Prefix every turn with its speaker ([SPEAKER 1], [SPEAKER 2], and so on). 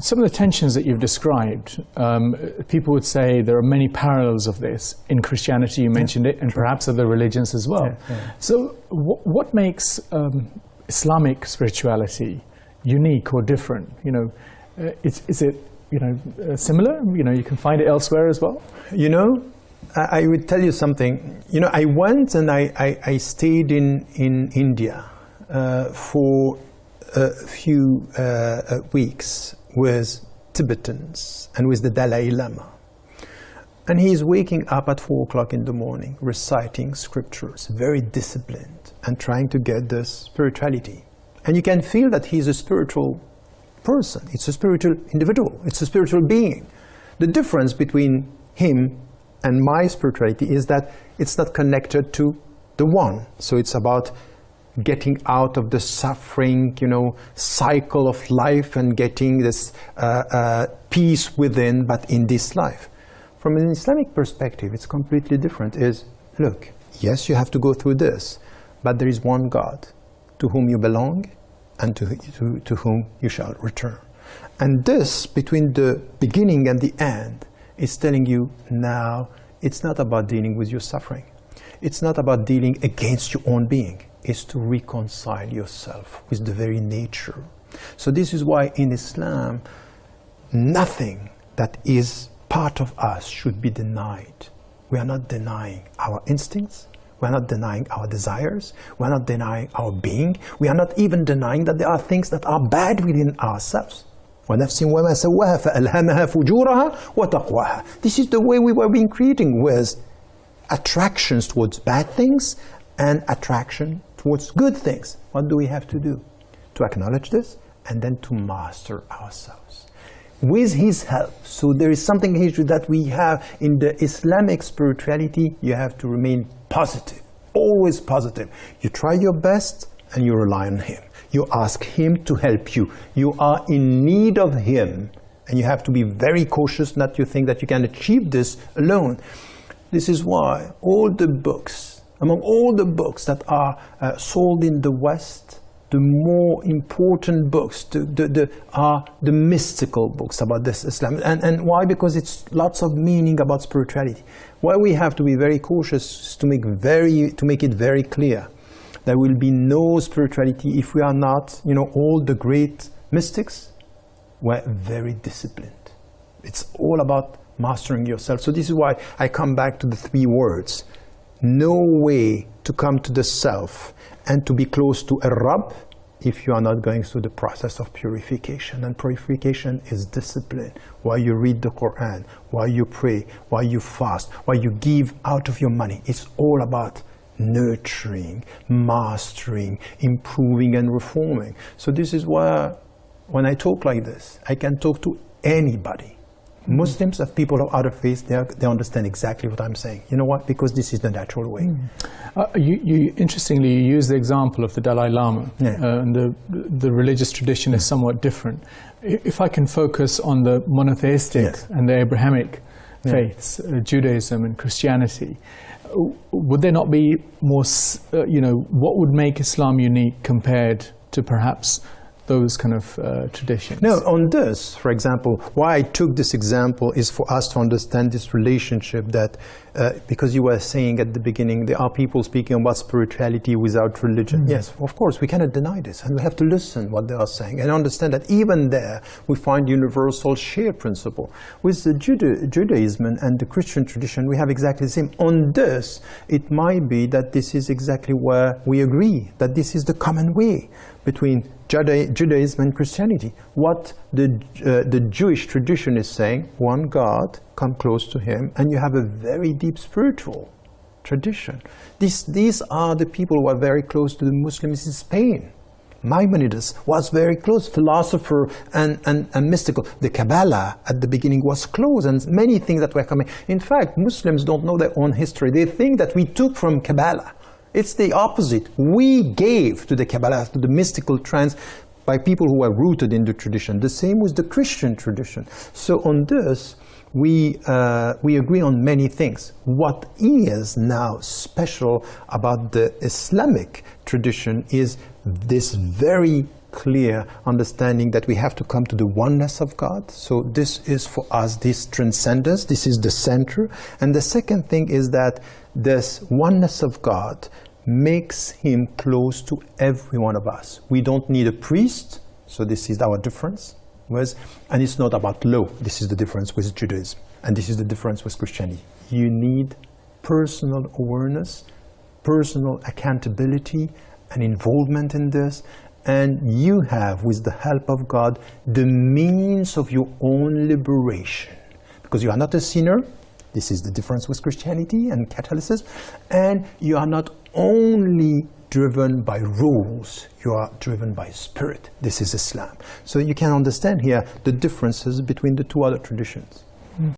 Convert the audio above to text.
[SPEAKER 1] some of the tensions that you've described, people would say there are many parallels of this in Christianity, you mentioned it, and perhaps other religions as well. So what makes Islamic spirituality unique or different? You know, is it, you know, similar? You know, you can find it elsewhere as well?
[SPEAKER 2] You know, I would tell you something. You know, I went and I stayed in India for a few weeks with Tibetans and with the Dalai Lama. And he's waking up at 4 o'clock in the morning, reciting scriptures, very disciplined, and trying to get this spirituality. And you can feel that he's a spiritual person. It's a spiritual individual. It's a spiritual being. The difference between him and my spirituality is that it's not connected to the one. So it's about getting out of the suffering, you know, cycle of life and getting this peace within, but in this life. From an Islamic perspective, it's completely different. Is, look, yes, you have to go through this, but there is one God to whom you belong and to whom you shall return. And this, between the beginning and the end, is telling you now it's not about dealing with your suffering. It's not about dealing against your own being. It's to reconcile yourself with the very nature. So this is why in Islam, nothing that is part of us should be denied. We are not denying our instincts. We are not denying our desires. We are not denying our being. We are not even denying that there are things that are bad within ourselves. وَنَفْسٍ وَمَا سَوَّاهَا فَأَلْهَمَهَا فُجُورَهَا وَتَقْوَاهَا. This is the way we were being creating, with attractions towards bad things and attraction towards good things. What do we have to do? To acknowledge this and then to master ourselves with his help. So there is something here that we have in the Islamic spirituality. You have to remain positive, always positive. You try your best and you rely on him. You ask him to help you. You are in need of him, and you have to be very cautious not to think that you can achieve this alone. This is why all the books, among all the books that are sold in the West, the more important books are the mystical books about this Islam. And why? Because it's lots of meaning about spirituality. Why we have to be very cautious to make it very clear. There will be no spirituality if we are not, you know, all the great mystics were very disciplined. It's all about mastering yourself. So this is why I come back to the 3 words. No way to come to the self and to be close to a Rabb if you are not going through the process of purification. And purification is discipline. While you read the Quran, while you pray, while you fast, while you give out of your money, it's all about nurturing, mastering, improving and reforming. So this is why when I talk like this, I can talk to anybody. Muslims and people of other faiths, they understand exactly what I'm saying. You know what? Because this is the natural way.
[SPEAKER 1] Interestingly, you use the example of the Dalai Lama, and the religious tradition is somewhat different. If I can focus on the monotheistic and the Abrahamic faiths, Judaism and Christianity, would there not be more, you know, what would make Islam unique compared to perhaps those kind of traditions?
[SPEAKER 2] No, on this, for example, why I took this example is for us to understand this relationship that, because you were saying at the beginning, there are people speaking about spirituality without religion. Yes, of course, we cannot deny this, and we have to listen what they are saying and understand that even there we find universal shared principle. With the Judaism and the Christian tradition, we have exactly the same. On this, it might be that this is exactly where we agree, that this is the common way between Judaism and Christianity. What the Jewish tradition is saying, one God, come close to him, and you have a very deep spiritual tradition. These are the people who are very close to the Muslims in Spain. Maimonides was very close, philosopher and mystical. The Kabbalah at the beginning was close, and many things that were coming. In fact, Muslims don't know their own history. They think that we took from Kabbalah. It's the opposite. We gave to the Kabbalah, to the mystical trance, by people who are rooted in the tradition. The same with the Christian tradition. So on this, we agree on many things. What is now special about the Islamic tradition is this very clear understanding that we have to come to the oneness of God. So this is for us, this transcendence, this is the center. And the second thing is that this oneness of God makes him close to every one of us. We don't need a priest, so this is our difference. And it's not about law. This is the difference with Judaism. And this is the difference with Christianity. You need personal awareness, personal accountability, and involvement in this. And you have, with the help of God, the means of your own liberation. Because you are not a sinner. This is the difference with Christianity and Catholicism. And you are not only driven by rules, you are driven by spirit. This is Islam. So you can understand here the differences between the two other traditions.